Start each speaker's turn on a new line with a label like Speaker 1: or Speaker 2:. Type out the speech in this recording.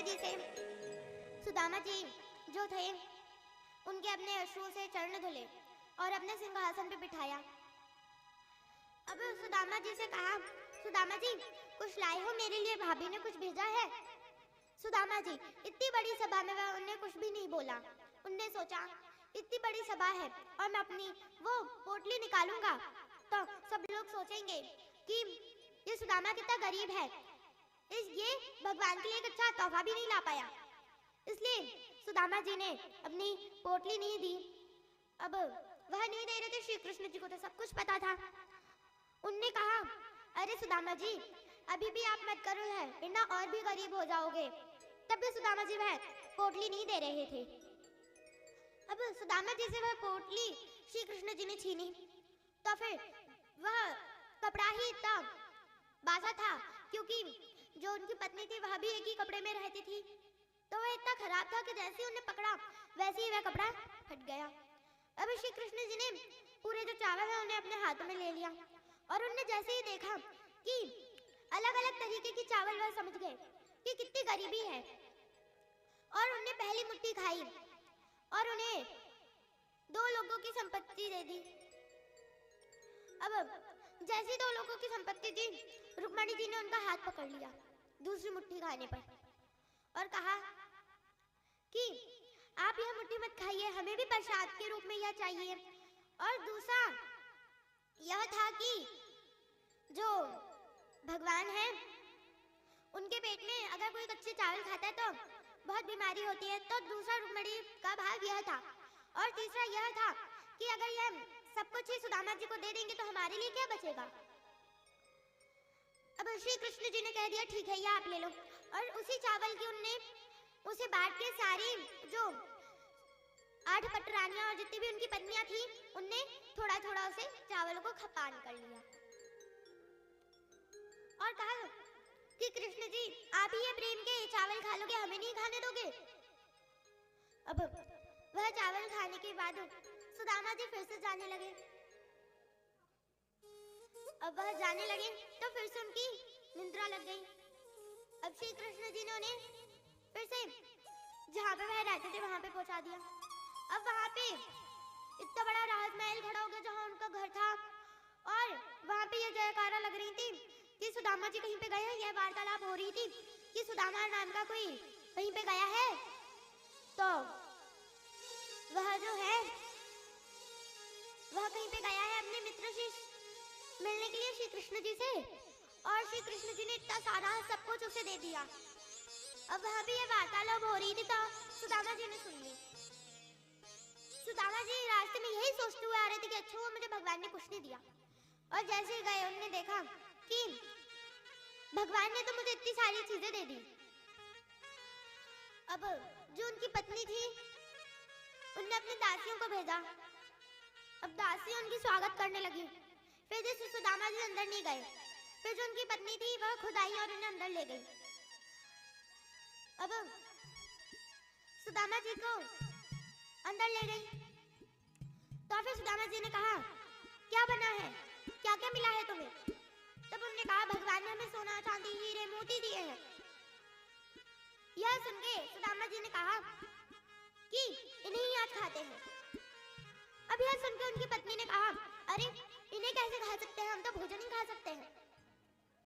Speaker 1: जी से सुदामा जी जो थे उनके अपने अश्रुओं से चरण धुले और अपने सिंहासन पे बिठाया। अब सुदामा जी से कहा, सुदामा जी कुछ लाए हो मेरे लिए, भाभी ने कुछ भेजा है? सुदामा जी इतनी बड़ी सभा में वह उन्हें कुछ भी नहीं बोला। उनने सोचा इतनी बड़ी सभा है और मैं अपनी वो पोटली निकालूंगा तो सब लोग सोचेंगे कि ये सुदामा कितना गरीब है, ये भगवान के लिए एक अच्छा तोहफा भी नहीं ला पाया। इसलिए सुदामा जी ने अपनी पोटली नहीं दी। अब वह नहीं दे रहे थे, श्री कृष्ण जी को तो सब कुछ पता था। उनने कहा, अरे सुदामा जी अभी भी आप मत करो है, वरना और भी गरीब हो जाओगे। तब भी सुदामा जी वह पोटली नहीं दे रहे थे। अब सुदामा जी से वह पोटली श्री कृष्ण जी ने छीनी तो फिर वह कपड़ा ही इतना बासा था, क्योंकि जो उनकी पत्नी थी वह भी एक ही कपड़े में रहती थी, तो वह इतना खराब था कि जैसे ही उन्हें पकड़ा वैसे ही वह कपड़ा फट गया। अब श्री कृष्ण जी ने पूरे जो चावल है उन्हें अपने हाथों में ले लिया और उन्हें जैसे ही देखा कि अलग अलग तरीके की चावल, वह समझ गए कि कितनी गरीबी है और उन्हें पहली मुट्ठी खाई और उन्हें 2 लोगों की संपत्ति दे दी। अब जैसी 2 लोगों की संपत्ति थी, रुक्मणी जी ने उनका हाथ पकड़ लिया दूसरी मुट्ठी खाने पर और कहा कि आप यह मुट्ठी मत खाइए, हमें भी प्रसाद के रूप में यह चाहिए। और दूसरा यह था कि जो भगवान है उनके पेट में अगर कोई कच्चे चावल खाता है तो बहुत बीमारी होती है, तो दूसरा रुक्मणी का भाग यह था। और तीसरा यह था कि अगर यह सब कुछ ही सुदामा जी को दे देंगे तो हमारे लिए क्या बचेगा। अब श्री कृष्ण जी ने कह दिया ठीक है, यह आप ले लो। और उसी चावल की उनने उसे बांट के सारी जो 8 पटरानियां और जितनी भी उनकी पत्नियां थी उनने थोड़ा थोड़ा उसे चावलों को खपान कर लिया और कहा कि कृष्ण जी आप ही ये प्रेम के चावल खा लोगे, हमें नहीं खाने दोगे। अब वह चावल खाने के बाद सुदामा जी फिर से जाने लगे। अब वह जाने लगे तो फिर से उनकी निद्रा लग गई। अब श्री कृष्ण जी ने उन्हें फिर से जहाँ पे वह रहते थे वहां पे पहुंचा दिया। अब वहां पे इतना बड़ा राजमहल खड़ा हो गया जहाँ उनका घर था और वहां पे ये जयकारा लग रही थी कि सुदामा जी कहीं पे गए हैं। यह वार्तालाप हो रही थी कि सुदामा नाम का कोई कहीं पे गया है, तो वह जो है वह कहीं पे गया है अपने मित्र से मिलने के लिए श्री कृष्ण जी से, और श्री कृष्ण जी ने इतना सारा सब कुछ उसे दे दिया। अब वहां भी ये वार्तालाप हो रही थी तो सुदामा जी ने सुन ली। सुदामा जी रास्ते में यही सोचते हुए आ रहे थे कि अच्छा वो मुझे भगवान ने कुछ नहीं दिया, और जैसे ही गए उन्होंने देखा कि भगवान ने तो मुझे इतनी सारी चीजें दे दी। अब जो उनकी पत्नी थी उनने अपनी दासियों को भेजा। अब दासियां उनकी स्वागत करने लगी। फिर जैसे सुदामा जी अंदर नहीं गए, फिर जो उनकी पत्नी थी वह खुद आई और उन्हें अंदर ले गई। अब सुदामा जी को अंदर ले गई तो फिर सुदामा जी ने कहा क्या बना है, क्या क्या मिला है तुम्हें? तब उन्होंने कहा भगवान ने हमें सोना चांदी हीरे मोती दिए हैं। यह सुन के सुदामा जी ने कहा कि इन्हें ही आज खाते हैं। अब यह सुनकर उनकी पत्नी ने कहा अरे इन्हें कैसे खा सकते हैं, हम तो भोजन ही खा सकते हैं।